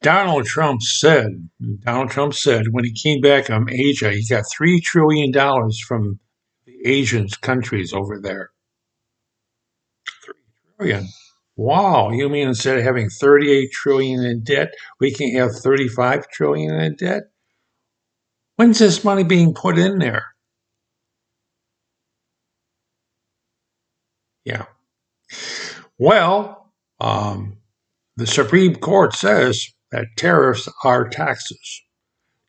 Donald Trump said when he came back from Asia, he got $3 trillion from the Asian countries over there. 3 trillion. Wow, you mean instead of having 38 trillion in debt, we can have 35 trillion in debt? When's this money being put in there? Yeah. Well, the Supreme Court says that tariffs are taxes.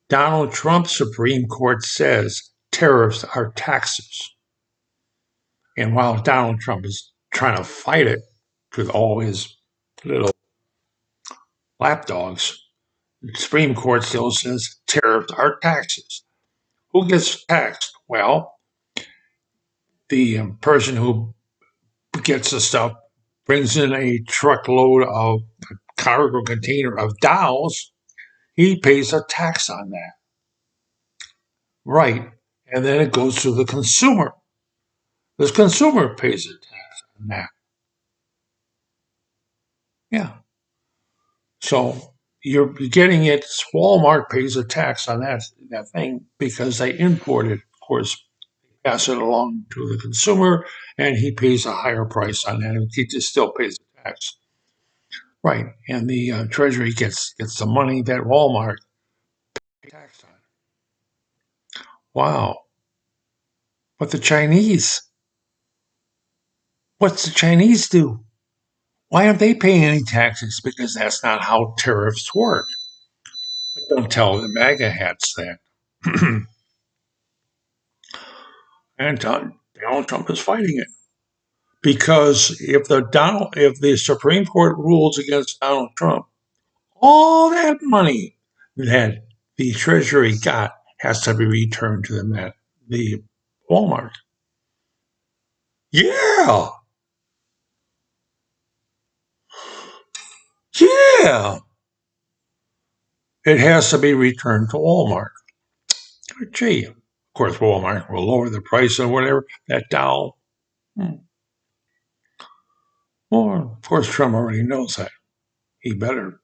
Donald Trump's Supreme Court says tariffs are taxes. And while Donald Trump is trying to fight it with all his little lapdogs, the Supreme Court still says tariffs are taxes. Who gets taxed? Well, the person who gets the stuff brings in a truckload of cargo container of Dows, he pays a tax on that. Right. And then it goes to the consumer. The consumer pays a tax on that. Yeah. So you're getting it. Walmart pays a tax on that thing because they import it, of course, pass it along to the consumer, and he pays a higher price on that. And he just still pays the tax. Right. And the Treasury gets the money that Walmart pays tax on. Wow. But the Chinese, what's the Chinese do? Why aren't they paying any taxes? Because that's not how tariffs work. But don't tell the MAGA hats that. And Donald Trump is fighting it because if the Supreme Court rules against Donald Trump, all that money that the Treasury got has to be returned to the Walmart. Yeah, yeah, it has to be returned to Walmart. Gee, of course, Walmart will lower the price or whatever that Dow. Well, of course, Trump already knows that. He better.